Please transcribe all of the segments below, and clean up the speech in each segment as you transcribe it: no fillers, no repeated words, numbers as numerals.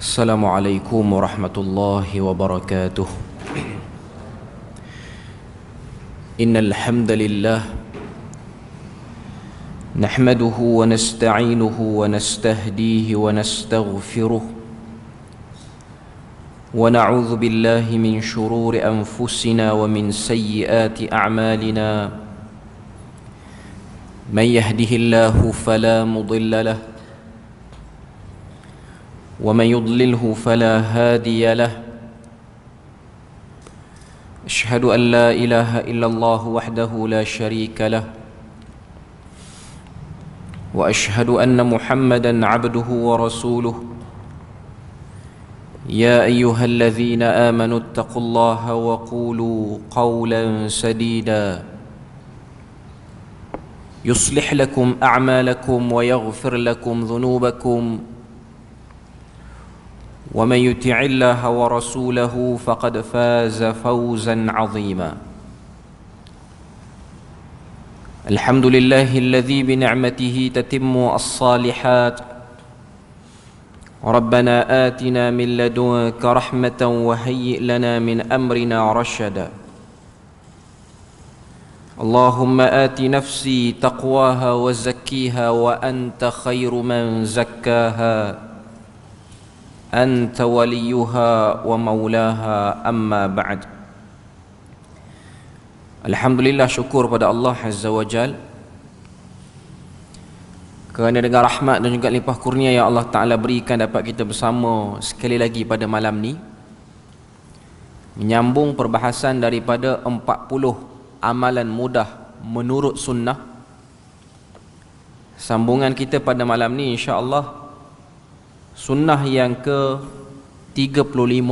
Assalamualaikum warahmatullahi wabarakatuh. Innal hamdalillah nahmaduhu wa nasta'inuhu wa nastahdihi wa nastaghfiruh wa na'udzu billahi min shururi anfusina wa min sayyiati a'malina. Man yahdihillahu fala mudilla lahu ومن يضلله فلا هادي له. أشهد أن لا إله إلا الله وحده لا شريك له وأشهد أن محمدا عبده ورسوله. يا أيها الذين آمنوا اتقوا الله وقولوا قولا سديدا يصلح لكم أعمالكم ويغفر لكم ذنوبكم ومن يطع الله ورسوله فقد فاز فوزا عظيما. الحمد لله الذي بنعمته تتم الصالحات. ربنا آتنا من لدنك رحمة وهيئ لنا من أمرنا رشدا. اللهم آت نفسي تقواها وزكيها وأنت خير من زكاها أنت وليها ومولاها. أما بعد. Alhamdulillah, syukur pada Allah Azza wa Jal kerana dengan rahmat dan juga limpah kurnia yang Allah Ta'ala berikan dapat kita bersama sekali lagi pada malam ni, menyambung perbahasan daripada 40 amalan mudah menurut sunnah. Sambungan kita pada malam ni insya-Allah sunnah yang ke-35,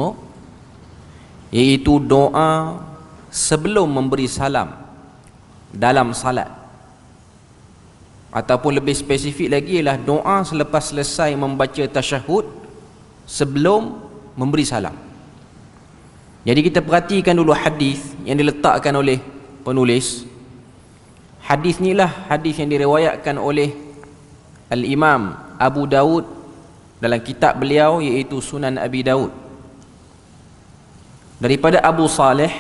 iaitu doa sebelum memberi salam dalam salat, ataupun lebih spesifik lagi ialah doa selepas selesai membaca tasyahud sebelum memberi salam. Jadi kita perhatikan dulu hadis yang diletakkan oleh penulis. Hadis ni lah hadis yang diriwayatkan oleh Al-Imam Abu Daud dalam kitab beliau, iaitu Sunan Abi Daud, daripada Abu Saleh,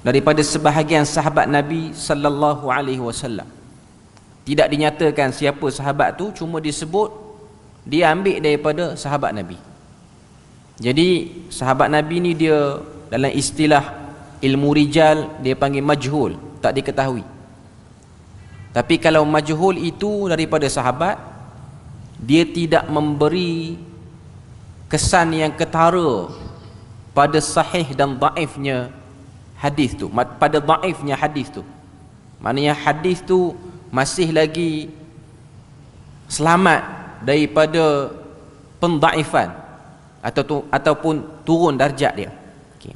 daripada sebahagian sahabat Nabi sallallahu alaihi wasallam. Tidak dinyatakan siapa sahabat tu, cuma disebut dia ambil daripada sahabat Nabi. Jadi sahabat Nabi ni dia dalam istilah ilmu rijal dia panggil majhul, tak diketahui. Tapi kalau majhul itu daripada sahabat, dia tidak memberi kesan yang ketara pada sahih dan dhaifnya hadis tu, pada dhaifnya hadis tu. Maknanya hadis tu masih lagi selamat daripada pendhaifan ataupun turun darjat dia. Okey.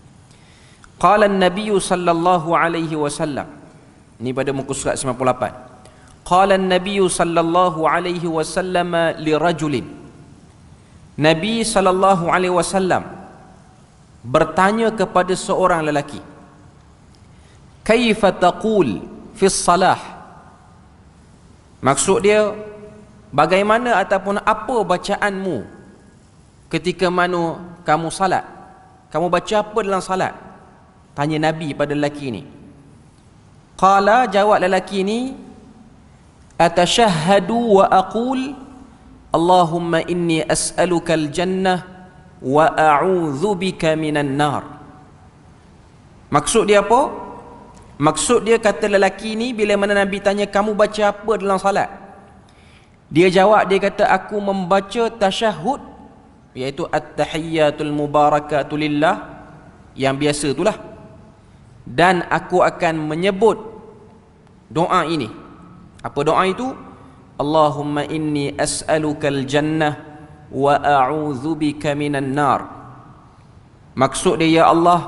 Qala an-nabiy sallallahu alaihi wasallam, ni pada muka surat 98. Qala an-nabiy sallallahu alaihi wasallam li rajulin. Nabi sallallahu alaihi wasallam bertanya kepada seorang lelaki, kaifa taqul fi salah? Maksud dia, bagaimana ataupun apa bacaanmu ketika mana kamu salat? Kamu baca apa dalam salat? Tanya Nabi pada lelaki ni. Qala, jawab lelaki ni, atashahhadu wa aqul Allahumma inni as'aluka al-jannah wa a'udzu bika minan nar. Maksud dia apa? Maksud dia, kata lelaki ni, bila mana Nabi tanya kamu baca apa dalam salat, dia jawab, dia kata aku membaca tasyahud, iaitu at-tahiyyatul mubarakatu lillah, yang biasa itulah, dan aku akan menyebut doa ini. Apa doa itu? Allahumma inni as'alukal jannah wa a'udzu bika minan nar. Maksud dia, ya Allah,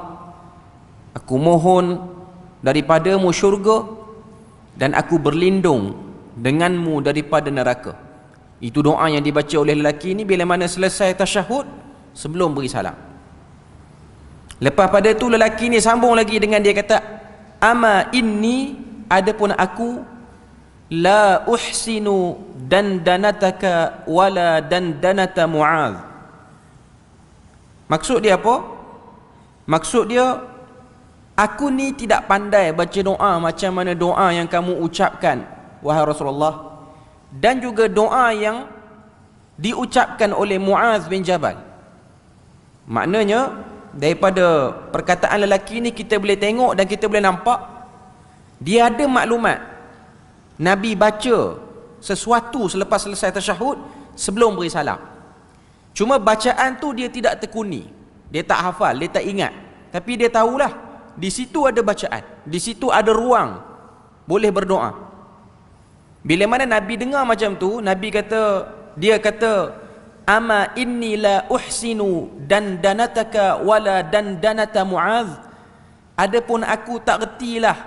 aku mohon daripadamu syurga dan aku berlindung denganmu daripada neraka. Itu doa yang dibaca oleh lelaki ini bila mana selesai tasyahud sebelum beri salam. Lepas pada itu lelaki ini sambung lagi dengan dia kata, ama inni, adapun aku, la uhsinu dandanataka wala dandanata Mu'adz. Maksud dia apa? Maksud dia, aku ni tidak pandai baca doa macam mana doa yang kamu ucapkan, wahai Rasulullah, dan juga doa yang diucapkan oleh Muaz bin Jabal. Maknanya, daripada perkataan lelaki ni kita boleh tengok dan kita boleh nampak dia ada maklumat Nabi baca sesuatu selepas selesai tasyahud sebelum beri salam. Cuma bacaan tu dia tidak tekuni, dia tak hafal, dia tak ingat, tapi dia tahulah di situ ada bacaan, di situ ada ruang boleh berdoa. Bila mana Nabi dengar macam tu, Nabi kata, dia kata, ama inni la uhsinu dandanataka wala dandanata Muaz, adapun aku tak retilah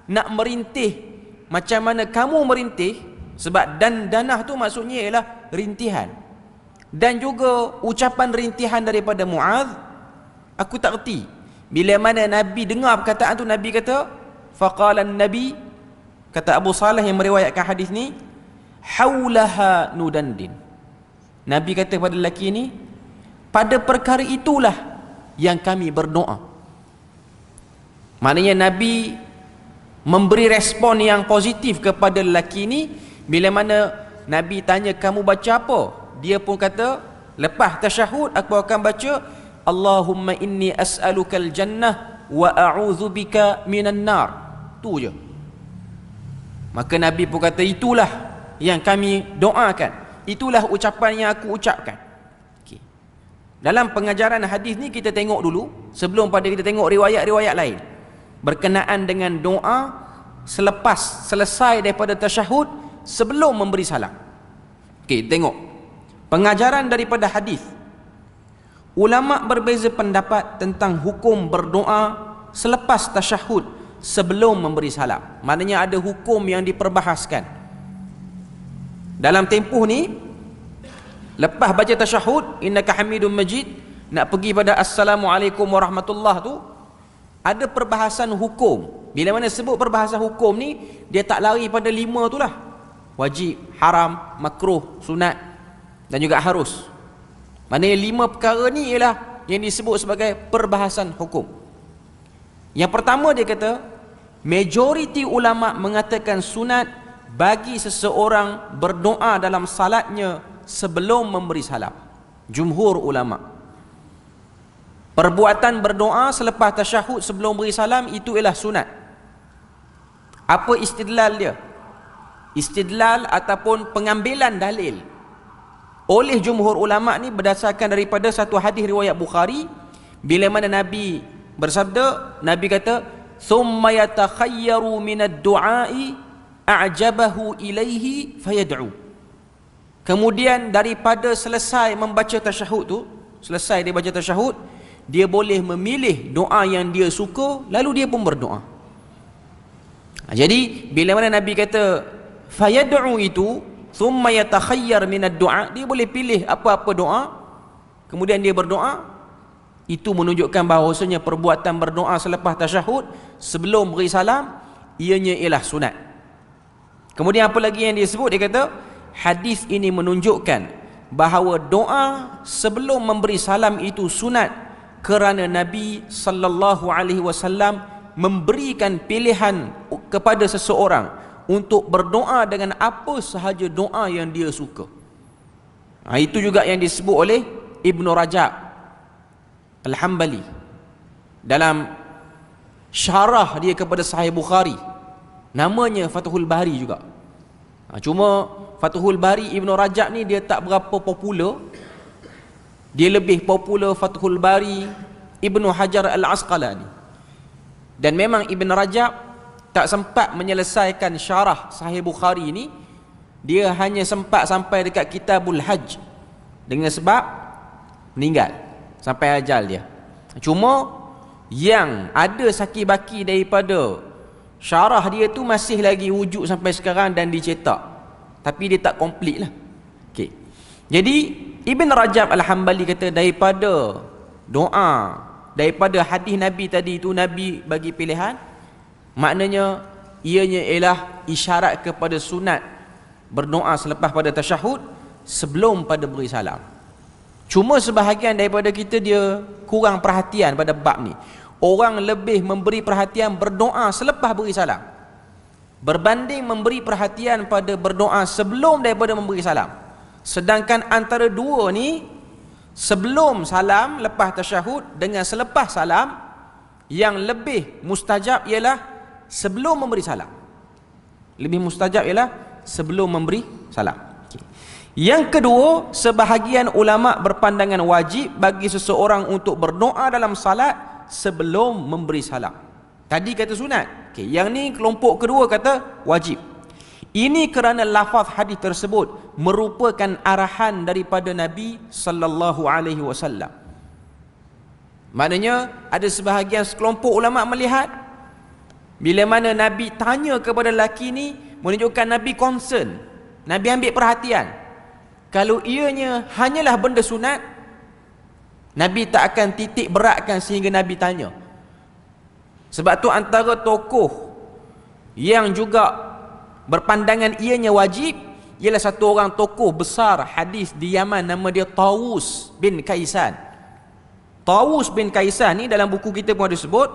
nak merintih macam mana kamu merintih, sebab dandanah tu maksudnya ialah rintihan, dan juga ucapan rintihan daripada Muaz aku tak reti. Bila mana Nabi dengar perkataan tu, Nabi kata, faqala Nabi, kata Abu Saleh yang meriwayatkan hadis ni, haulaha nudandin. Nabi kata kepada lelaki ni, pada perkara itulah yang kami berdoa. Maknanya Nabi memberi respon yang positif kepada lelaki ni. Bila mana Nabi tanya, kamu baca apa? Dia pun kata, lepas tasyahud aku akan baca, Allahumma inni as'alukal jannah wa a'udzubika minan nar. Tu je. Maka Nabi pun kata, itulah yang kami doakan, itulah ucapan yang aku ucapkan. Okay. Dalam pengajaran hadis ni kita tengok dulu, sebelum pada kita tengok riwayat-riwayat lain berkenaan dengan doa selepas selesai daripada tasyahud sebelum memberi salam. Okey, tengok pengajaran daripada hadis. Ulama berbeza pendapat tentang hukum berdoa selepas tasyahud sebelum memberi salam. Maknanya ada hukum yang diperbahaskan. Dalam tempoh ni, lepas baca tasyahud, innaka hamidun majid, nak pergi pada assalamualaikum warahmatullah tu, ada perbahasan hukum. Bila mana sebut perbahasan hukum ni, dia tak lari pada 5 tu lah. Wajib, haram, makruh, sunat dan juga harus. Maknanya 5 perkara ni ialah yang disebut sebagai perbahasan hukum. Yang pertama dia kata, majoriti ulama mengatakan sunat bagi seseorang berdoa dalam salatnya sebelum memberi salam. Jumhur ulama, perbuatan berdoa selepas tasyahud sebelum beri salam itu ialah sunat. Apa istidlal dia? Istidlal ataupun pengambilan dalil oleh jumhur ulama ni berdasarkan daripada satu hadis riwayat Bukhari, bila mana Nabi bersabda, Nabi kata, thumma yatakhayyaru minad du'ai a'jabahu ilaihi fayad'u. Kemudian daripada selesai membaca tasyahud tu, selesai dia baca tasyahud, dia boleh memilih doa yang dia suka, lalu dia pun berdoa. Jadi bila mana Nabi kata fayad'u itu, thumma yatakhayyar minad du'a, dia boleh pilih apa-apa doa, kemudian dia berdoa. Itu menunjukkan bahawasanya perbuatan berdoa selepas tasyahud sebelum beri salam ianya ialah sunat. Kemudian apa lagi yang dia sebut? Dia kata hadis ini menunjukkan bahawa doa sebelum memberi salam itu sunat, kerana Nabi sallallahu alaihi wasallam memberikan pilihan kepada seseorang untuk berdoa dengan apa sahaja doa yang dia suka. Itu juga yang disebut oleh Ibn Rajab Al-Hambali dalam syarah dia kepada Sahih Bukhari, namanya Fathul Bari juga. Cuma Fathul Bari Ibn Rajab ni dia tak berapa popular. Dia lebih popular Fathul Bari Ibn Hajar Al-Asqalani. Dan memang Ibn Rajab tak sempat menyelesaikan syarah Sahih Bukhari ni. Dia hanya sempat sampai dekat Kitabul Hajj, dengan sebab meninggal sampai ajal dia. Cuma yang ada saki-baki daripada syarah dia tu masih lagi wujud sampai sekarang dan dicetak, tapi dia tak komplit lah. Okay. Jadi Ibn Rajab Al-Hambali kata daripada doa, daripada hadis Nabi tadi itu, Nabi bagi pilihan, maknanya ianya ialah isyarat kepada sunat berdoa selepas pada tasyahud sebelum pada beri salam. Cuma sebahagian daripada kita dia kurang perhatian pada bab ni. Orang lebih memberi perhatian berdoa selepas beri salam berbanding memberi perhatian pada berdoa sebelum daripada memberi salam. Sedangkan antara dua ni, sebelum salam lepas tasyahud dengan selepas salam, yang lebih mustajab ialah sebelum memberi salam. Lebih mustajab ialah sebelum memberi salam. Yang kedua, sebahagian ulama berpandangan wajib bagi seseorang untuk berdoa dalam salat sebelum memberi salam. Tadi kata sunat. Yang ni kelompok kedua kata wajib. Ini kerana lafaz hadis tersebut merupakan arahan daripada Nabi sallallahu alaihi wasallam. Maknanya ada sebahagian sekelompok ulama melihat bila mana Nabi tanya kepada lelaki ni menunjukkan Nabi concern, Nabi ambil perhatian. Kalau ianya hanyalah benda sunat, Nabi tak akan titik beratkan sehingga Nabi tanya. Sebab tu antara tokoh yang juga berpandangan ianya wajib ialah satu orang tokoh besar hadis di Yaman, nama dia Tawus bin Kaisan. Tawus bin Kaisan ni dalam buku kita pun ada sebut,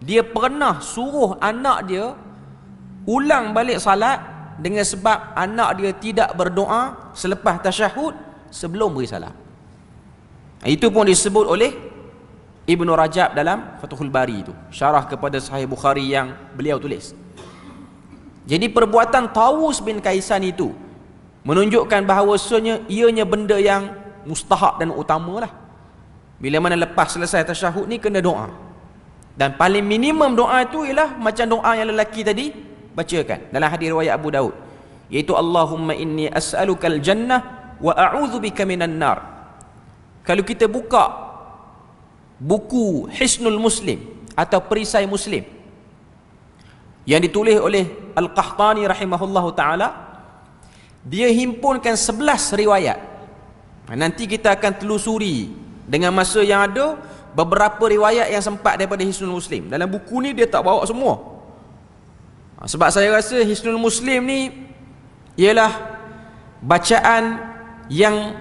dia pernah suruh anak dia ulang balik salat dengan sebab anak dia tidak berdoa selepas tasyahud sebelum beri salam. Itu pun disebut oleh Ibnu Rajab dalam Fathul Bari itu, syarah kepada Sahih Bukhari yang beliau tulis. Jadi perbuatan Tawus bin Kaisan itu menunjukkan bahawasanya ianya benda yang mustahab dan utamalah. Bila mana lepas selesai tasyahud ni kena doa. Dan paling minimum doa itu ialah macam doa yang lelaki tadi bacakan dalam hadis riwayat Abu Daud, iaitu Allahumma inni as'alukal jannah wa a'udzubika minan nar. Kalau kita buka buku Hisnul Muslim atau Perisai Muslim yang ditulis oleh Al-Qahtani rahimahullahu ta'ala, dia himpunkan 11 riwayat. Nanti kita akan telusuri dengan masa yang ada beberapa riwayat yang sempat daripada Hisnul Muslim. Dalam buku ni dia tak bawa semua. Sebab saya rasa Hisnul Muslim ni ialah bacaan yang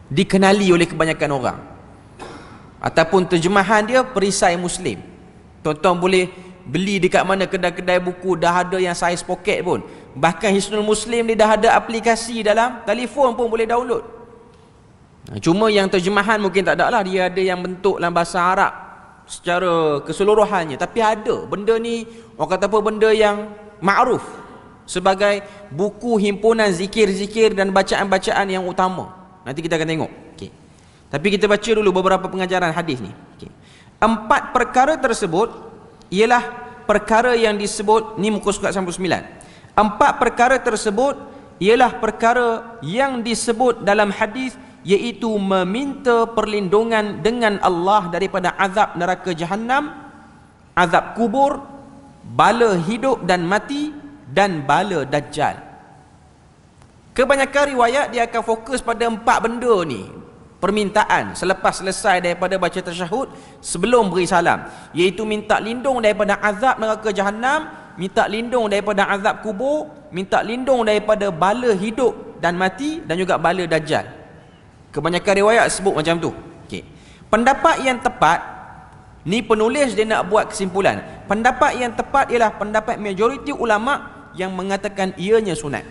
dikenali oleh kebanyakan orang, ataupun terjemahan dia Perisai Muslim. Tuan-tuan boleh beli dekat mana kedai-kedai buku, dah ada yang saiz poket pun. Bahkan Hisnul Muslim ni dah ada aplikasi dalam telefon pun boleh download. Cuma yang terjemahan mungkin tak ada lah, dia ada yang bentuk dalam bahasa Arab secara keseluruhannya. Tapi ada benda ni, orang kata apa, benda yang ma'ruf sebagai buku himpunan zikir-zikir dan bacaan-bacaan yang utama. Nanti kita akan tengok. Tapi kita baca dulu beberapa pengajaran hadis ni. 4 perkara tersebut ialah perkara yang disebut, ni muka surat 99. 4 perkara tersebut ialah perkara yang disebut dalam hadis, iaitu meminta perlindungan dengan Allah daripada azab neraka Jahannam, azab kubur, bala hidup dan mati, dan bala Dajjal. Kebanyakan riwayat dia akan fokus pada 4 benda ni, permintaan selepas selesai daripada baca tasyahud sebelum beri salam, iaitu minta lindung daripada azab neraka Jahannam, minta lindung daripada azab kubur, minta lindung daripada bala hidup dan mati, dan juga bala Dajjal. Kebanyakan riwayat sebut macam tu. Pendapat yang tepat ni, penulis dia nak buat kesimpulan. Pendapat yang tepat ialah pendapat majoriti ulama yang mengatakan ianya sunat.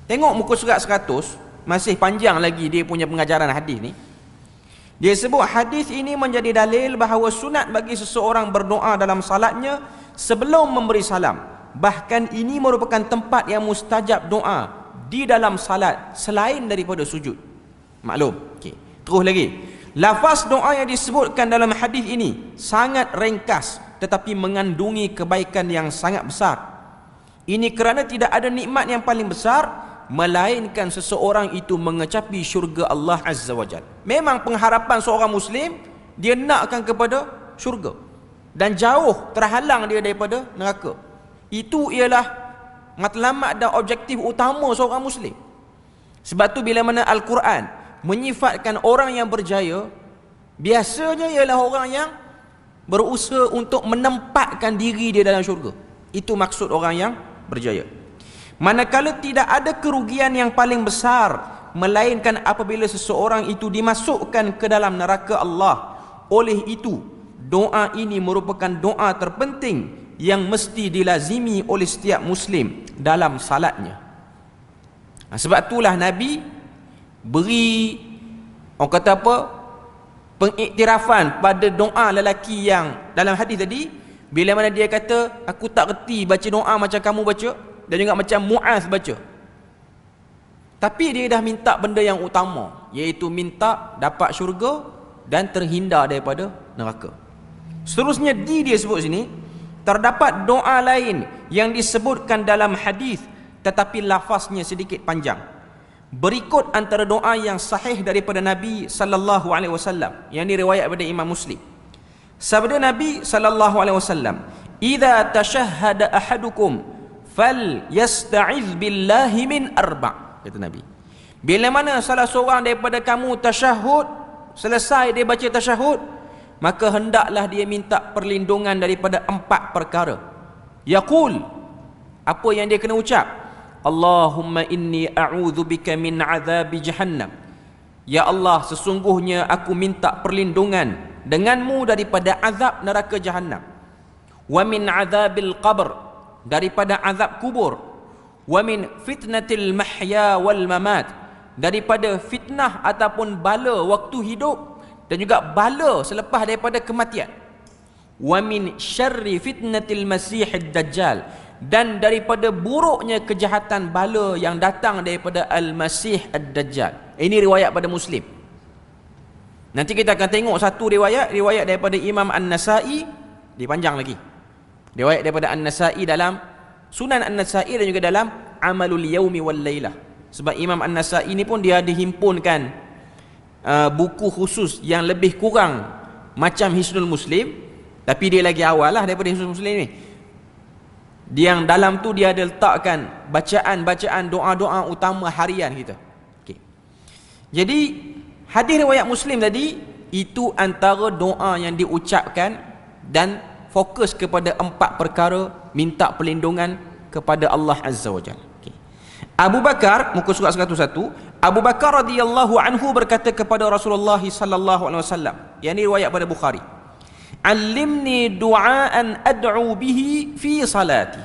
Tengok muka surat 100, masih panjang lagi dia punya pengajaran hadis ni. Dia sebut hadis ini menjadi dalil bahawa sunat bagi seseorang berdoa dalam salatnya sebelum memberi salam. Bahkan ini merupakan tempat yang mustajab doa di dalam salat selain daripada sujud. Maklum. Terus lagi, lafaz doa yang disebutkan dalam hadis ini sangat ringkas tetapi mengandungi kebaikan yang sangat besar. Ini kerana tidak ada nikmat yang paling besar melainkan seseorang itu mengecapi syurga Allah Azza wa Jalla. Memang pengharapan seorang Muslim, dia nakkan kepada syurga dan jauh terhalang dia daripada neraka. Itu ialah matlamat dan objektif utama seorang Muslim. Sebab tu bila mana Al-Quran menyifatkan orang yang berjaya, biasanya ialah orang yang berusaha untuk menempatkan diri dia dalam syurga. Itu maksud orang yang berjaya. Manakala tidak ada kerugian yang paling besar melainkan apabila seseorang itu dimasukkan ke dalam neraka Allah. Oleh itu, doa ini merupakan doa terpenting yang mesti dilazimi oleh setiap muslim dalam salatnya. Sebab itulah Nabi beri, orang kata apa, pengiktirafan pada doa lelaki yang dalam hadis tadi, bila mana dia kata, aku tak reti baca doa macam kamu baca, dan juga macam Muaz baca. Tapi dia dah minta benda yang utama, iaitu minta dapat syurga dan terhindar daripada neraka. Seterusnya dia sebut sini, terdapat doa lain yang disebutkan dalam hadis tetapi lafaznya sedikit panjang. Berikut antara doa yang sahih daripada Nabi sallallahu alaihi wasallam yang diriwayat daripada Imam Muslim. Sabda Nabi sallallahu alaihi wasallam, "Idza tashahhada ahadukum falyasta'iz billahi min arba'." Kata Nabi, bila mana salah seorang daripada kamu tasyahud, selesai dia baca tasyahud, maka hendaklah dia minta perlindungan daripada 4 perkara. Yaqul, apa yang dia kena ucap? Allahumma inni a'udzubika min azabi jahannam. Ya Allah, sesungguhnya aku minta perlindungan denganmu daripada azab neraka Jahannam. Wa min azabil qabr, daripada azab kubur. Wa min fitnatil mahya wal mamat, daripada fitnah ataupun bala waktu hidup dan juga bala selepas daripada kematian. Wa min syarri fitnatil masihid dajjal, dan daripada buruknya kejahatan bala yang datang daripada al-masih ad-dajjal. Ini riwayat pada Muslim. Nanti kita akan tengok satu riwayat daripada Imam An-Nasa'i, dia panjang lagi. Riwayat daripada An-Nasa'i dalam Sunan An-Nasa'i dan juga dalam Amalul Yaumi wal Lailah. Sebab Imam An-Nasa'i ni pun dia dihimpunkan buku khusus yang lebih kurang macam Hisnul Muslim, tapi dia lagi awal lah daripada Hisnul Muslim ni. Yang dalam tu dia ada letakkan bacaan-bacaan doa-doa utama harian kita. Okay. Jadi hadis riwayat Muslim tadi itu antara doa yang diucapkan dan fokus kepada 4 perkara, minta perlindungan kepada Allah Azza wa Jalla. Okay. Abu Bakar, muka surat 101, Abu Bakar radhiyallahu anhu berkata kepada Rasulullah sallallahu alaihi wasallam, yang ini riwayat pada Bukhari, "Allimni du'aan ad'u bihi fi salati."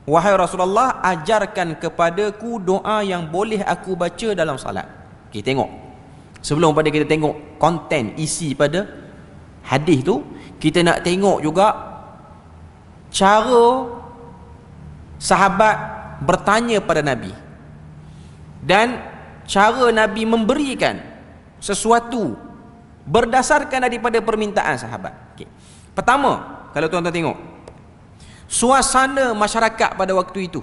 Wahai Rasulullah, ajarkan kepadaku doa yang boleh aku baca dalam salat. Okay, tengok. Sebelum pada kita tengok konten isi pada hadis tu, kita nak tengok juga cara sahabat bertanya pada Nabi dan cara Nabi memberikan sesuatu berdasarkan daripada permintaan sahabat. Okay. Pertama, kalau tuan-tuan tengok suasana masyarakat pada waktu itu,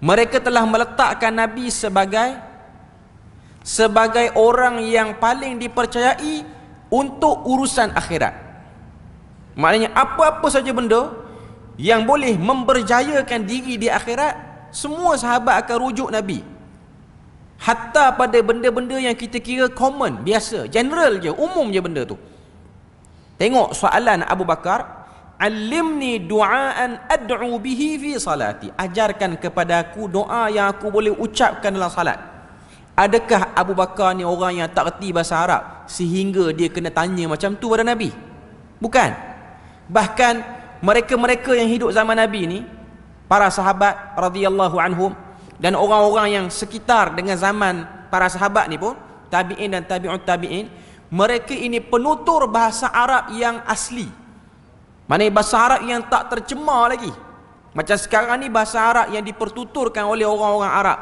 mereka telah meletakkan Nabi sebagai orang yang paling dipercayai untuk urusan akhirat. Maknanya apa-apa saja benda yang boleh memberjayakan diri di akhirat, semua sahabat akan rujuk Nabi. Hatta pada benda-benda yang kita kira common, biasa, general je, umum je benda tu. Tengok soalan Abu Bakar, "Allimni du'aan ad'u bihi fi salati." Ajarkan kepadaku doa yang aku boleh ucapkan dalam salat. Adakah Abu Bakar ni orang yang tak reti bahasa Arab sehingga dia kena tanya macam tu pada Nabi? Bukan. Bahkan mereka-mereka yang hidup zaman Nabi ni, para sahabat radhiyallahu anhum dan orang-orang yang sekitar dengan zaman para sahabat ni pun, tabi'in dan tabi'ut tabi'in, mereka ini penutur bahasa Arab yang asli. Maknanya bahasa Arab yang tak tercemar lagi. Macam sekarang ni bahasa Arab yang dipertuturkan oleh orang-orang Arab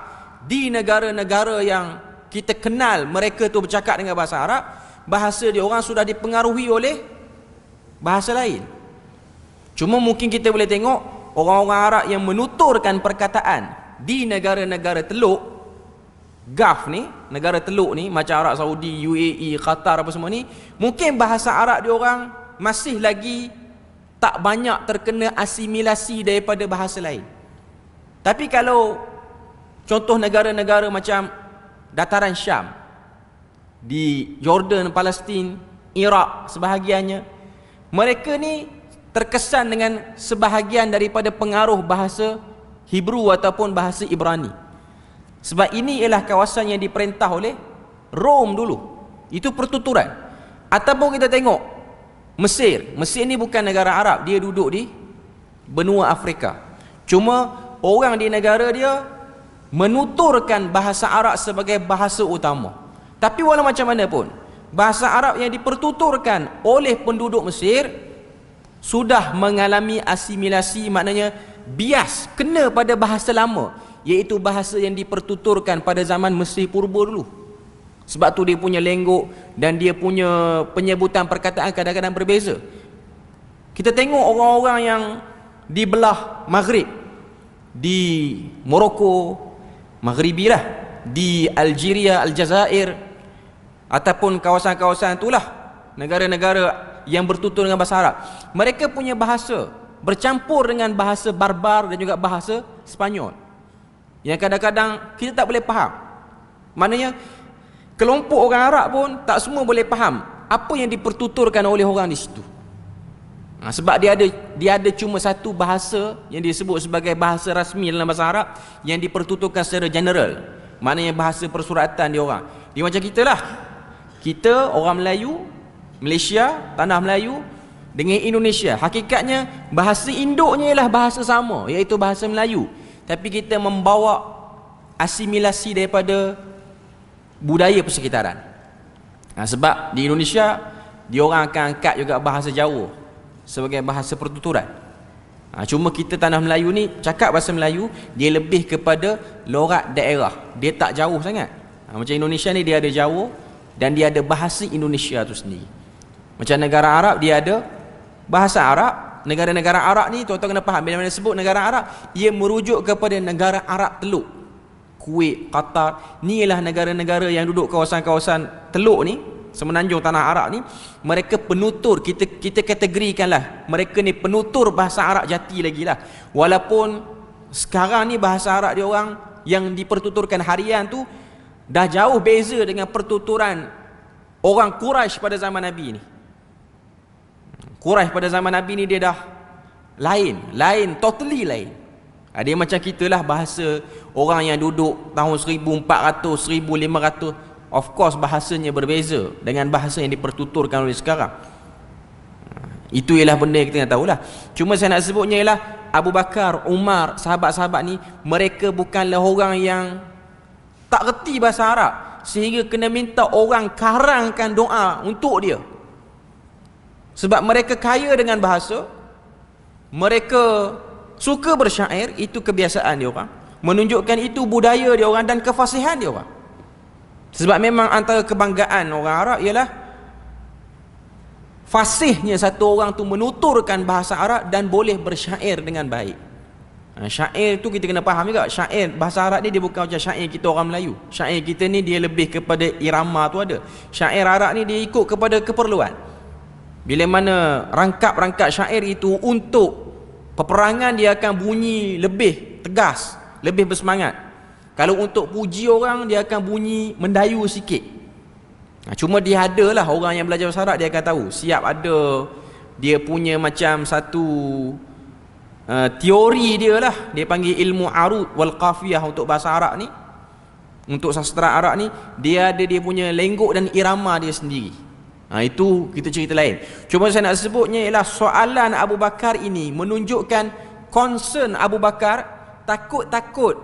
di negara-negara yang kita kenal mereka tu bercakap dengan bahasa Arab, bahasa dia orang sudah dipengaruhi oleh bahasa lain. Cuma mungkin kita boleh tengok orang-orang Arab yang menuturkan perkataan di negara-negara teluk Gulf ni, negara teluk ni macam Arab Saudi, UAE, Qatar apa semua ni, mungkin bahasa Arab dia orang masih lagi tak banyak terkena asimilasi daripada bahasa lain. Tapi kalau contoh negara-negara macam dataran Syam, di Jordan, Palestin, Iraq sebahagiannya, mereka ni terkesan dengan sebahagian daripada pengaruh bahasa Hebrew ataupun bahasa Ibrani. Sebab ini ialah kawasan yang diperintah oleh Rom dulu. Itu pertuturan. Ataupun kita tengok Mesir. Mesir ni bukan negara Arab, dia duduk di benua Afrika. Cuma orang di negara dia menuturkan bahasa Arab sebagai bahasa utama. Tapi walau macam mana pun, bahasa Arab yang dipertuturkan oleh penduduk Mesir sudah mengalami asimilasi, maknanya bias, kena pada bahasa lama, iaitu bahasa yang dipertuturkan pada zaman Mesir purba dulu. Sebab tu dia punya lenggok dan dia punya penyebutan perkataan kadang-kadang berbeza. Kita tengok orang-orang yang di belah Maghrib, di Morocco, Maghribi lah, di Algeria, Aljazair, ataupun kawasan-kawasan itulah, negara-negara yang bertutur dengan bahasa Arab, mereka punya bahasa bercampur dengan bahasa Barbar dan juga bahasa Sepanyol, yang kadang-kadang kita tak boleh faham. Maknanya kelompok orang Arab pun tak semua boleh faham apa yang dipertuturkan oleh orang di situ. Sebab dia ada cuma satu bahasa yang disebut sebagai bahasa rasmi dalam bahasa Arab yang dipertuturkan secara general. Maknanya bahasa persuratan dia orang. Dia macam kita lah. Kita orang Melayu, Malaysia, tanah Melayu dengan Indonesia, hakikatnya bahasa induknya ialah bahasa sama, iaitu bahasa Melayu. Tapi kita membawa asimilasi daripada budaya persekitaran. Sebab di Indonesia dia orang akan angkat juga bahasa Jawa sebagai bahasa pertuturan. Cuma kita tanah Melayu ni cakap bahasa Melayu, dia lebih kepada lorat daerah, dia tak jauh sangat. Macam Indonesia ni dia ada Jawa dan dia ada bahasa Indonesia tu sendiri. Macam negara Arab dia ada bahasa Arab. Negara-negara Arab ni tuan-tuan kena faham, bila mana sebut negara Arab, ia merujuk kepada negara Arab Teluk. Kuwait, Qatar, ni ialah negara-negara yang duduk kawasan-kawasan teluk ni, semenanjung tanah Arab ni. Mereka penutur, kita kategorikanlah mereka ni penutur bahasa Arab jati lagi lah. Walaupun sekarang ni bahasa Arab dia orang yang dipertuturkan harian tu dah jauh beza dengan pertuturan orang Quraisy pada zaman Nabi ni. Quraisy pada zaman Nabi ni dia dah lain, totally lain. Dia macam kita lah, bahasa orang yang duduk tahun 1400, 1500, of course bahasanya berbeza dengan bahasa yang dipertuturkan oleh sekarang. Itu ialah benda yang kita nak tahulah. Cuma saya nak sebutnya ialah Abu Bakar, Umar, sahabat-sahabat ni, mereka bukanlah orang yang tak reti bahasa Arab sehingga kena minta orang karangkan doa untuk dia. Sebab mereka kaya dengan bahasa, mereka suka bersyair, itu kebiasaan dia orang, menunjukkan itu budaya dia orang dan kefasihan dia orang. Sebab memang antara kebanggaan orang Arab ialah fasihnya satu orang tu menuturkan bahasa Arab dan boleh bersyair dengan baik. Syair tu kita kena faham juga, syair bahasa Arab ni dia bukan macam syair kita orang Melayu. Syair kita ni dia lebih kepada irama tu ada. Syair Arab ni dia ikut kepada keperluan. Bila mana rangkap-rangkap syair itu untuk peperangan, dia akan bunyi lebih tegas, lebih bersemangat. Kalau untuk puji orang, dia akan bunyi mendayu sikit. Cuma dia adalah orang yang belajar bahasa Arab, dia akan tahu. Siap ada dia punya macam satu teori dia lah. Dia panggil ilmu arud wal qafiyah untuk bahasa Arab ni. Untuk sastra Arab ni, dia ada dia punya lenggok dan irama dia sendiri. Itu kita cerita lain. Cuma saya nak sebutnya ialah soalan Abu Bakar ini menunjukkan concern Abu Bakar, takut-takut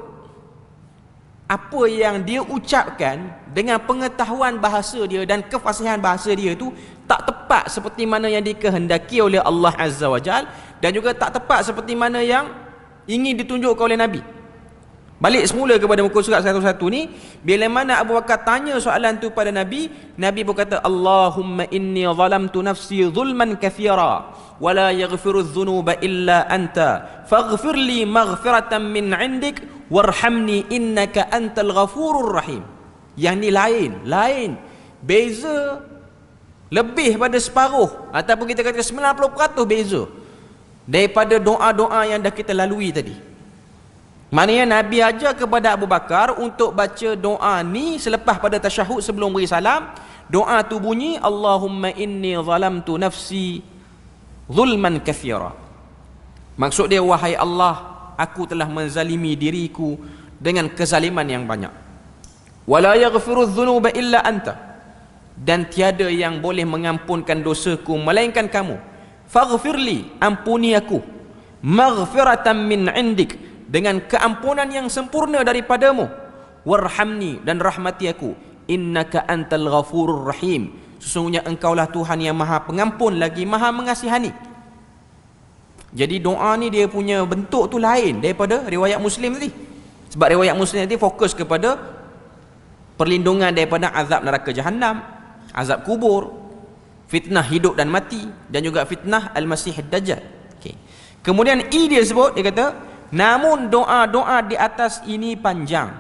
apa yang dia ucapkan dengan pengetahuan bahasa dia dan kefasihan bahasa dia tu tak tepat seperti mana yang dikehendaki oleh Allah Azza wa Jal, dan juga tak tepat seperti mana yang ingin ditunjukkan oleh Nabi. Balik semula kepada muka surat 101 ni, bila mana Abu Bakar tanya soalan tu pada Nabi, Nabi berkata, Allahumma inni zalamtu nafsi zulman kathira wa la yaghfiru dhunuba illa anta faghfir li maghfiratan min indik warhamni innaka antal ghafurur rahim. Yang ni lain, beza lebih pada separuh ataupun kita kata 90% beza daripada doa-doa yang dah kita lalui tadi. Maknanya Nabi ajar kepada Abu Bakar untuk baca doa ni selepas pada tasyahud sebelum beri salam. Doa tu bunyi, Allahumma inni zalamtu nafsi zulman kathira. Maksud dia, wahai Allah, aku telah menzalimi diriku dengan kezaliman yang banyak. Wala yaghfiru dzunuba illa anta, dan tiada yang boleh mengampunkan dosaku melainkan kamu. Faghfirli, ampuni aku, maghfiratan min indik, dengan keampunan yang sempurna daripadamu. Warhamni, dan rahmati aku, innaka antal ghafurur rahim, sesungguhnya engkaulah Tuhan yang maha pengampun lagi maha mengasihani. Jadi doa ni dia punya bentuk tu lain daripada riwayat Muslim tadi. Sebab riwayat Muslim tadi fokus kepada perlindungan daripada azab neraka Jahannam, azab kubur, fitnah hidup dan mati, dan juga fitnah Al-Masih Ad-Dajjal. Okay. Kemudian dia sebut, dia kata, namun doa-doa di atas ini panjang.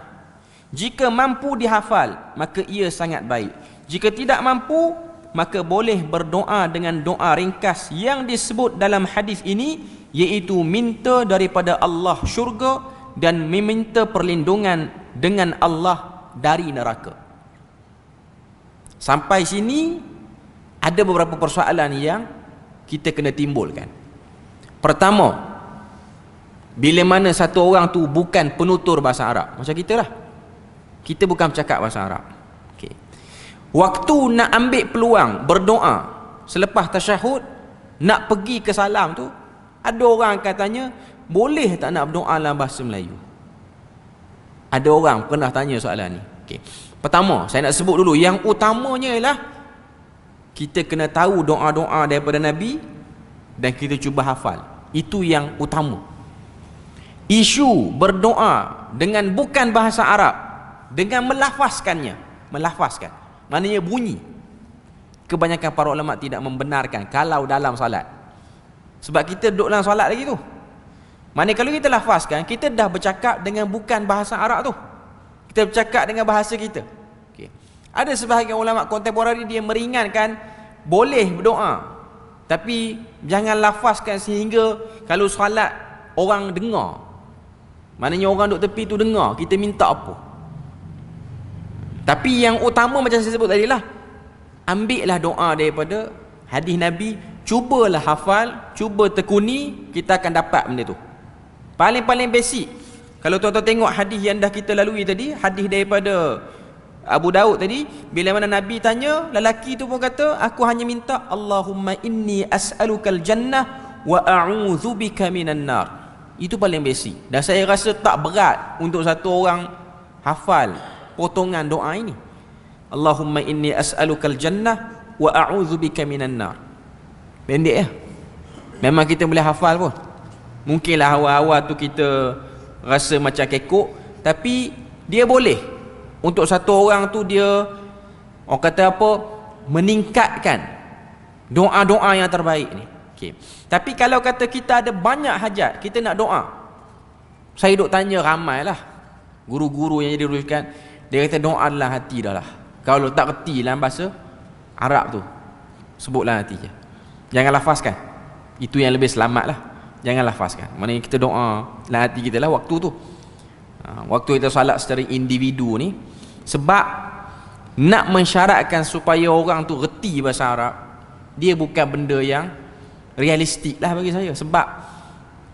Jika mampu dihafal, maka ia sangat baik. Jika tidak mampu, maka boleh berdoa dengan doa ringkas yang disebut dalam hadis ini, iaitu minta daripada Allah syurga dan meminta perlindungan dengan Allah dari neraka. Sampai sini ada beberapa persoalan yang kita kena timbulkan. Pertama, bila mana satu orang tu bukan penutur bahasa Arab, macam kita lah, kita bukan bercakap bahasa Arab. Okay. Waktu nak ambil peluang berdoa selepas tasyahud, nak pergi ke salam tu, ada orang katanya, boleh tak nak berdoa dalam bahasa Melayu? Ada orang pernah tanya soalan ni. Okay. Pertama, saya nak sebut dulu, yang utamanya ialah kita kena tahu doa-doa daripada Nabi dan kita cuba hafal. Itu yang utama. Isu berdoa dengan bukan bahasa Arab, dengan melafazkannya, melafazkan, maknanya bunyi, kebanyakan para ulama tidak membenarkan kalau dalam solat. Sebab kita duduk dalam solat lagi tu. Maknanya kalau kita lafazkan, kita dah bercakap dengan bukan bahasa Arab tu. Kita bercakap dengan bahasa kita. Okay. Ada sebahagian ulama kontemporari dia meringankan, boleh berdoa, tapi jangan lafazkan sehingga kalau solat orang dengar. Maknanya orang duduk tepi tu dengar kita minta apa. Tapi yang utama macam saya sebut tadi lah, ambillah doa daripada hadis Nabi, cubalah hafal, cuba tekuni, kita akan dapat benda tu. Paling-paling basic. Kalau tuan-tuan tengok hadis yang dah kita lalui tadi, hadis daripada Abu Daud tadi, bila mana Nabi tanya, lelaki tu pun kata, aku hanya minta Allahumma inni as'alukal jannah wa a'udzubika minan nar. Itu paling basic. Dan saya rasa tak berat untuk satu orang hafal potongan doa ini. Allahumma inni as'alukal jannah wa a'udzubika minan nar. Pendek ya. Memang kita boleh hafal pun. Mungkinlah awal-awal tu kita rasa macam kekok, tapi dia boleh. Untuk satu orang tu dia, orang kata apa, meningkatkan doa-doa yang terbaik ni. Okay. Tapi kalau kata kita ada banyak hajat, kita nak doa, saya duk tanya ramai lah guru-guru yang jadi rujukan, dia kata doa dalam hati dah lah. Kalau tak reti dalam bahasa Arab tu, sebutlah hati je, jangan lafazkan. Itu yang lebih selamat lah. Jangan lafazkan. Maknanya kita doa dalam hati kita lah waktu tu. Waktu kita salat secara individu ni, sebab nak mensyaratkan supaya orang tu reti bahasa Arab, dia bukan benda yang realistik lah bagi saya. Sebab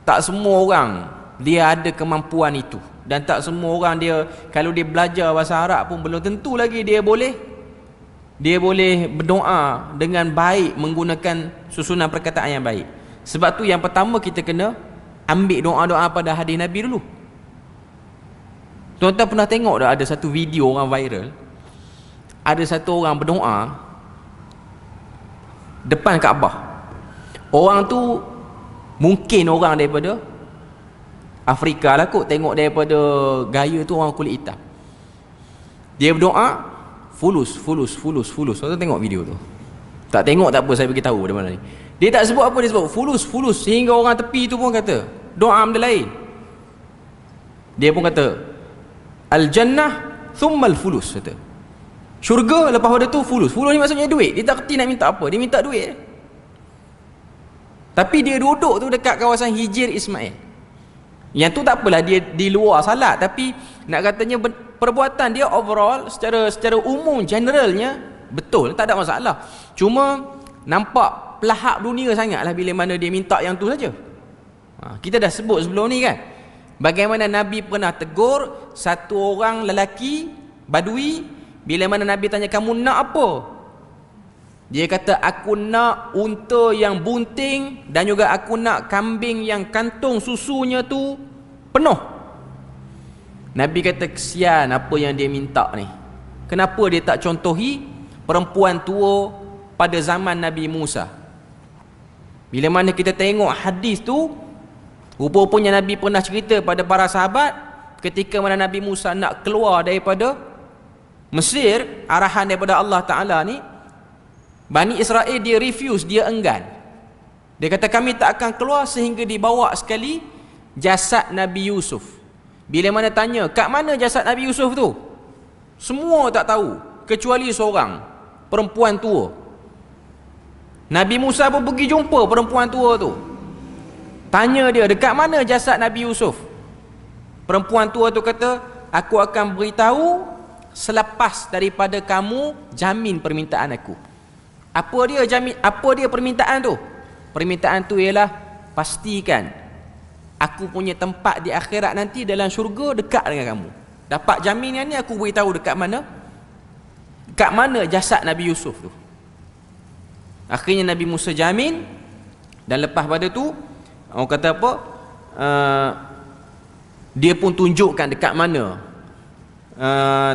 tak semua orang dia ada kemampuan itu, dan tak semua orang dia, kalau dia belajar bahasa Arab pun belum tentu lagi dia boleh berdoa dengan baik, menggunakan susunan perkataan yang baik. Sebab tu yang pertama kita kena ambil doa-doa pada hadis Nabi dulu. Tuan-tuan pernah tengok tak ada satu video orang viral, ada satu orang berdoa depan Kaabah. Orang tu mungkin orang daripada Afrika lah kot, tengok daripada gaya tu orang kulit hitam. Dia berdoa fulus. Tuan-tuan tengok video tu. Tak tengok tak apa, saya bagi tahu dari mana ni. Dia tak sebut apa, dia sebut fulus, sehingga orang tepi tu pun kata doa benda lain. Dia pun kata al-jannah thummal fulus, kata syurga lepas pada tu fulus. Fulus ni maksudnya duit. Dia tak kerti nak minta apa, dia minta duit. Tapi dia duduk tu dekat kawasan Hijir Ismail. Yang tu tak apalah, dia di luar salat, tapi nak katanya perbuatan dia overall secara umum, generalnya betul, tak ada masalah. Cuma nampak pelahap dunia sangatlah bila mana dia minta yang tu saja. Kita dah sebut sebelum ni kan, Bagaimana Nabi pernah tegur satu orang lelaki Badui, bila mana Nabi tanya, kamu nak apa? Dia kata, aku nak unta yang bunting dan juga aku nak kambing yang kantung susunya tu penuh. Nabi kata, kesian apa yang dia minta ni. Kenapa dia tak contohi perempuan tua pada zaman Nabi Musa? Bila mana kita tengok hadis tu, rupa-rupanya Nabi pernah cerita pada para sahabat ketika mana Nabi Musa nak keluar daripada Mesir, arahan daripada Allah Ta'ala ni, Bani Israel dia refuse, dia enggan. Dia kata, kami tak akan keluar sehingga dibawa sekali jasad Nabi Yusuf. Bila mana tanya, kat mana jasad Nabi Yusuf tu? Semua tak tahu, kecuali seorang perempuan tua. Nabi Musa pun pergi jumpa perempuan tua tu, tanya dia, dekat mana jasad Nabi Yusuf? Perempuan tua tu kata, aku akan beritahu selepas daripada kamu jamin permintaan aku. Apa dia permintaan tu? Permintaan tu ialah, pastikan aku punya tempat di akhirat nanti dalam syurga dekat dengan kamu. Dapat jaminan ni, aku beritahu dekat mana jasad Nabi Yusuf tu. Akhirnya Nabi Musa jamin, dan lepas pada tu orang kata apa, dia pun tunjukkan dekat mana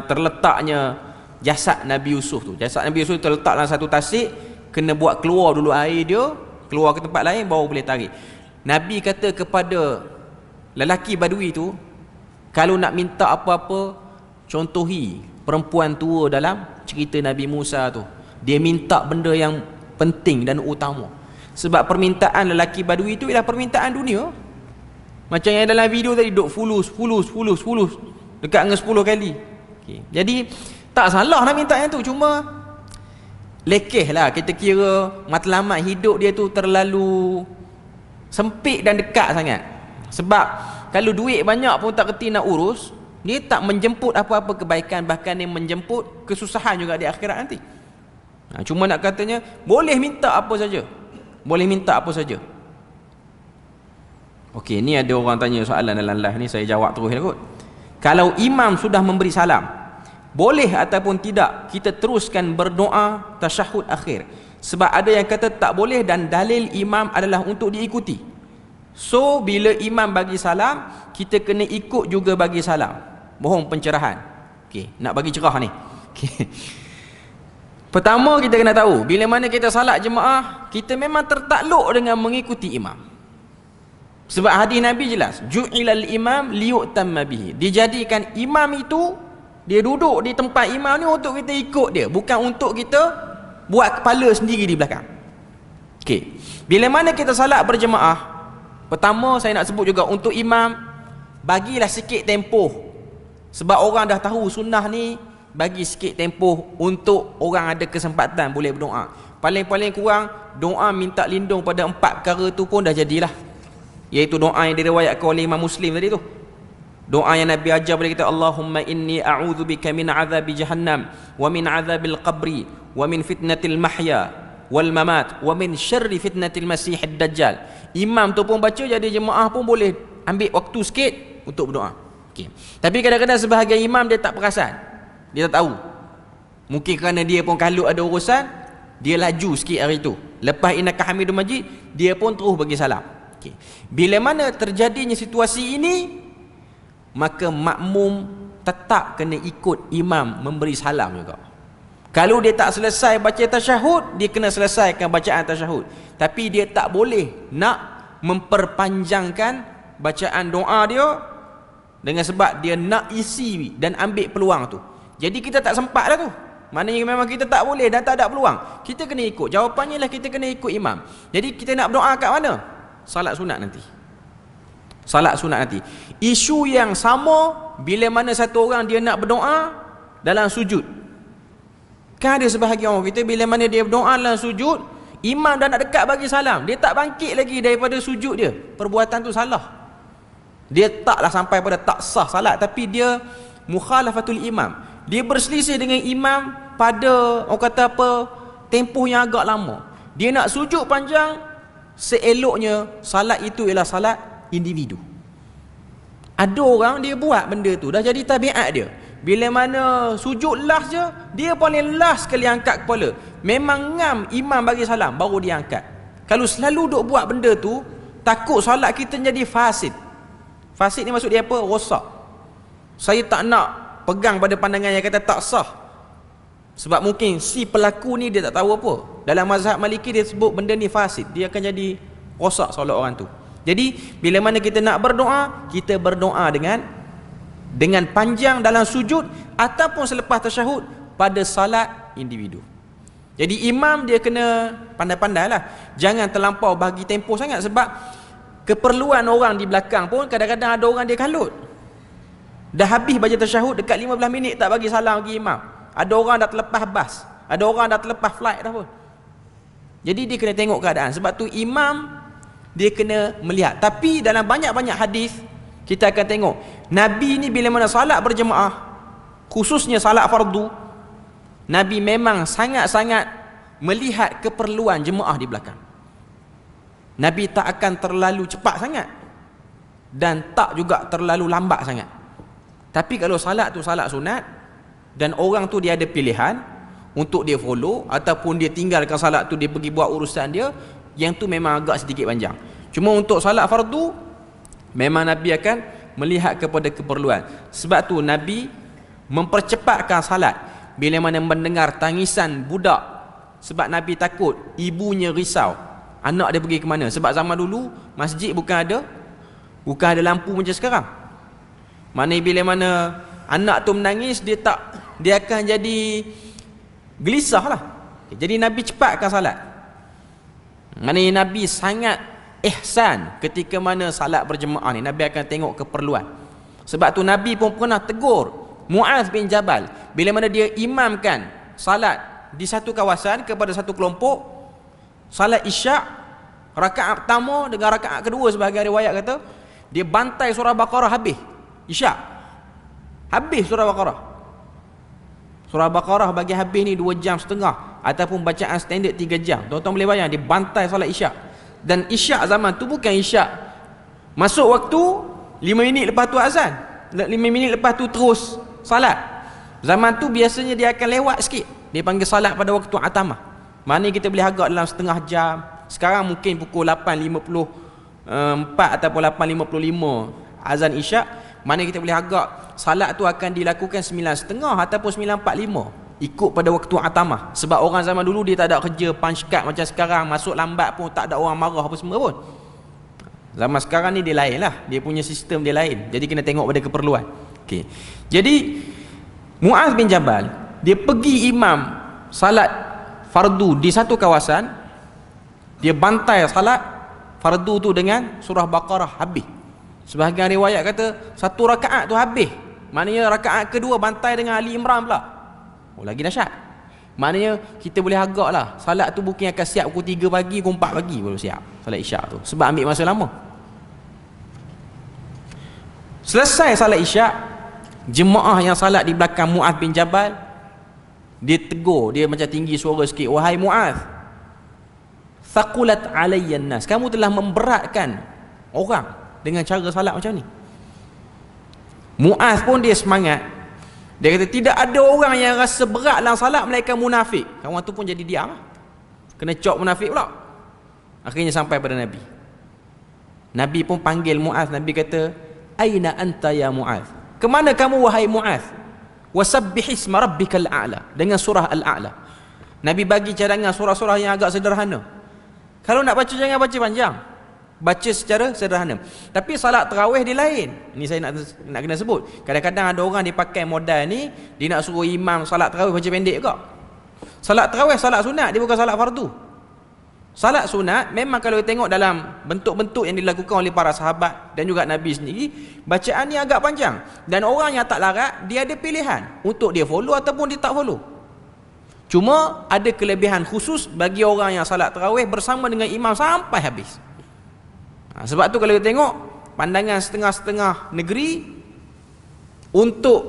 terletaknya jasad Nabi Yusuf tu. Jasad Nabi Yusuf terletak dalam satu tasik, kena buat keluar dulu air dia, keluar ke tempat lain baru boleh tarik. Nabi kata kepada lelaki Badui tu, kalau nak minta apa-apa, contohi perempuan tua dalam cerita Nabi Musa tu. Dia minta benda yang penting dan utama. Sebab permintaan lelaki Badui tu ialah permintaan dunia. Macam yang dalam video tadi, duk fulus dekat dengan 10 kali. Okay. Jadi tak salah nak minta yang tu, cuma lekeh lah kita kira matlamat hidup dia tu terlalu sempit dan dekat sangat. Sebab kalau duit banyak pun tak kerti nak urus, dia tak menjemput apa-apa kebaikan, bahkan dia menjemput kesusahan juga di akhirat nanti. Cuma nak katanya boleh minta apa saja, boleh minta apa saja. Okey, ni ada orang tanya soalan dalam live ni, saya jawab terus lah kot. Kalau imam sudah memberi salam, boleh ataupun tidak kita teruskan berdoa tasyahud akhir? Sebab ada yang kata tak boleh dan dalil imam adalah untuk diikuti. So bila imam bagi salam, kita kena ikut juga bagi salam. Bohong pencerahan. Okey, nak bagi cerah ni. Okay. Pertama kita kena tahu, bila mana kita salat jemaah, kita memang tertakluk dengan mengikuti imam. Sebab hadis Nabi jelas, ju'ilal imam liyu'tamma bihi. Dijadikan imam itu, dia duduk di tempat imam ni untuk kita ikut dia, bukan untuk kita buat kepala sendiri di belakang. Okey. Bila mana kita salat berjemaah, pertama saya nak sebut juga untuk imam, bagilah sikit tempoh. Sebab orang dah tahu sunnah ni, bagi sikit tempoh untuk orang ada kesempatan boleh berdoa. Paling-paling kurang doa minta lindung pada 4 perkara tu pun dah jadilah. Iaitu doa yang diriwayatkan oleh Imam Muslim tadi tu. Doa yang Nabi ajar pada kita, Allahumma inni a'udzubika min azabi jahannam wa min azabil qabri wa min fitnatil mahya wal mamat wa min syarri fitnatil masihid dajjal. Imam tu pun baca, jadi jemaah pun boleh ambil waktu sikit untuk berdoa. Okay. Tapi kadang-kadang sebahagian imam dia tak perasan, dia tak tahu. Mungkin kerana dia pun kalau ada urusan, dia laju sikit hari tu. Lepas innaka hamidum majid, dia pun terus bagi salam. Okay. Bila mana terjadinya situasi ini, maka makmum tetap kena ikut imam memberi salam juga. Kalau dia tak selesai baca tasyahud, dia kena selesaikan bacaan tasyahud. Tapi dia tak boleh nak memperpanjangkan bacaan doa dia, dengan sebab dia nak isi dan ambil peluang tu. Jadi kita tak sempat lah tu. Maknanya memang kita tak boleh dan tak ada peluang. Kita kena ikut. Jawapannya lah kita kena ikut imam. Jadi kita nak berdoa kat mana? Salat sunat nanti. Salat sunat nanti. Isu yang sama bila mana satu orang dia nak berdoa dalam sujud. Kan ada sebahagian orang kita bila mana dia berdoa dalam sujud, imam dah nak dekat bagi salam, dia tak bangkit lagi daripada sujud dia. Perbuatan tu salah. Dia taklah sampai pada tak sah salat, tapi dia mukhalafatul imam. Dia berselisih dengan imam pada orang kata apa, tempoh yang agak lama. Dia nak sujud panjang, seeloknya salat itu ialah salat individu. Ada orang dia buat benda tu, dah jadi tabiat dia. Bila mana sujud last je, dia paling last sekali angkat kepala. Memang ngam imam bagi salam, baru dia angkat. Kalau selalu duk buat benda tu, takut solat kita jadi fasid. Fasid ni maksud dia apa? Rosak. Saya tak nak pegang pada pandangan yang kata tak sah. Sebab mungkin si pelaku ni dia tak tahu apa. Dalam mazhab Maliki dia sebut benda ni fasid. Dia akan jadi rosak solat orang tu. Jadi bila mana kita nak berdoa, kita berdoa dengan panjang dalam sujud ataupun selepas tasyahud pada salat individu. Jadi imam dia kena pandai-pandai lah. Jangan terlampau bagi tempoh sangat, sebab keperluan orang di belakang pun kadang-kadang ada orang dia kalut. Dah habis baca tasyahud, dekat 15 minit tak bagi salam bagi imam. Ada orang dah terlepas bas, ada orang dah terlepas flight dah pun. Jadi dia kena tengok keadaan. Sebab tu imam dia kena melihat. Tapi dalam banyak-banyak hadis kita akan tengok Nabi ni bila mana salat berjemaah, khususnya salat fardu, Nabi memang sangat-sangat melihat keperluan jemaah di belakang. Nabi tak akan terlalu cepat sangat dan tak juga terlalu lambat sangat. Tapi kalau salat tu salat sunat dan orang tu dia ada pilihan untuk dia follow ataupun dia tinggalkan salat tu, dia pergi buat urusan dia, yang tu memang agak sedikit panjang. Cuma untuk salat fardu memang Nabi akan melihat kepada keperluan. Sebab tu Nabi mempercepatkan salat bila mana mendengar tangisan budak. Sebab Nabi takut ibunya risau anak dia pergi ke mana. Sebab zaman dulu masjid bukan ada lampu macam sekarang. Mana bila mana anak tu menangis, dia akan jadi gelisah lah. Jadi Nabi cepatkan salat. Maknanya Nabi sangat ihsan ketika mana salat berjemaah ni. Nabi akan tengok keperluan. Sebab tu Nabi pun pernah tegur Muaz bin Jabal bila mana dia imamkan salat di satu kawasan kepada satu kelompok, salat isyak rakaat pertama dengan rakaat kedua, sebahagian riwayat kata dia bantai surah Baqarah habis isyak. Habis surah Baqarah. Surah Baqarah bagi habis ni 2 jam setengah ataupun bacaan standard 3 jam. Tuan-tuan boleh bayang dia bantai solat isyak. Dan isyak zaman tu bukan isyak masuk waktu 5 minit lepas tu azan, 5 minit lepas tu terus salat. Zaman tu biasanya dia akan lewat sikit. Dia panggil salat pada waktu atamah. Mana kita boleh agak dalam setengah jam. Sekarang mungkin pukul 8.54 ataupun 8.55 azan isyak. Mana kita boleh agak salat tu akan dilakukan 9.30 ataupun 9.45 ikut pada waktu atamah. Sebab orang zaman dulu dia tak ada kerja punch card macam sekarang, masuk lambat pun tak ada orang marah apa semua pun. Zaman sekarang ni dia lain lah, dia punya sistem dia lain. Jadi kena tengok pada keperluan. Okay. Jadi Muaz bin Jabal dia pergi imam salat fardu di satu kawasan, dia bantai salat fardu tu dengan surah Baqarah habis. Sebahagian riwayat kata satu rakaat tu habis. Maknanya rakaat kedua bantai dengan Ali Imran pula. Oh, lagi dahsyat. Maknanya kita boleh agak lah salat tu bukan akan siap pukul 3 pagi, pukul 4 pagi baru siap salat isyak tu. Sebab ambil masa lama. Selesai salat isyak, jemaah yang salat di belakang Muaz bin Jabal, dia tegur, dia macam tinggi suara sikit, wahai Muaz, thaqulat alayyan nas, kamu telah memberatkan orang dengan cara salat macam ni. Muaz pun dia semangat. Dia kata tidak ada orang yang rasa berat dalam salat melainkan munafik. Kawan tu pun jadi diam. Kena cop munafik pula. Akhirnya sampai pada Nabi. Nabi pun panggil Muaz. Nabi kata, aina anta ya Muaz? Kemana kamu wahai Muaz? Wasabbih isma rabbikal a'la, dengan surah Al-A'la. Nabi bagi cadangan surah-surah yang agak sederhana. Kalau nak baca jangan baca panjang, baca secara sederhana. Tapi salat tarawih dia lain. Ini saya nak kena sebut. Kadang-kadang ada orang dia pakai modal ni, dia nak suruh imam salat tarawih baca pendek juga. Salat tarawih salat sunat, dia bukan salat fardu. Salat sunat memang kalau kita tengok dalam bentuk-bentuk yang dilakukan oleh para sahabat dan juga Nabi sendiri, bacaan ni agak panjang. Dan orang yang tak larat, dia ada pilihan untuk dia follow ataupun dia tak follow. Cuma ada kelebihan khusus bagi orang yang salat tarawih bersama dengan imam sampai habis. Sebab tu kalau kita tengok pandangan setengah-setengah negeri untuk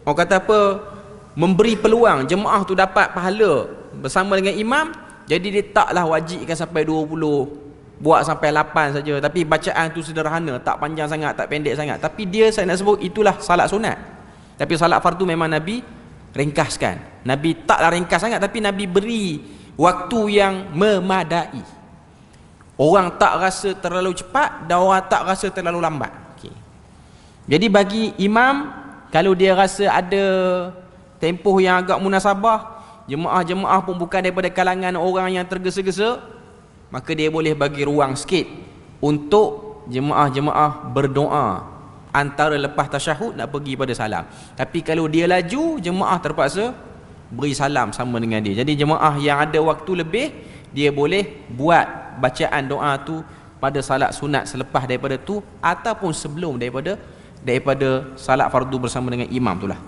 orang kata apa, memberi peluang jemaah tu dapat pahala bersama dengan imam, jadi dia taklah wajibkan sampai 20 buat sampai 8 saja, tapi bacaan tu sederhana, tak panjang sangat, tak pendek sangat. Tapi dia, saya nak sebut, itulah salat sunat. Tapi salat fardu memang Nabi ringkaskan. Nabi taklah ringkas sangat, tapi Nabi beri waktu yang memadai. Orang tak rasa terlalu cepat dan orang tak rasa terlalu lambat. Okay. Jadi bagi imam, kalau dia rasa ada tempoh yang agak munasabah, jemaah-jemaah pun bukan daripada kalangan orang yang tergesa-gesa, maka dia boleh bagi ruang sikit untuk jemaah-jemaah berdoa antara lepas tasyahud nak pergi pada salam. Tapi kalau dia laju, jemaah terpaksa beri salam sama dengan dia. Jadi jemaah yang ada waktu lebih, dia boleh buat bacaan doa tu pada salat sunat selepas daripada tu, ataupun sebelum daripada salat fardu bersama dengan imam tu lah.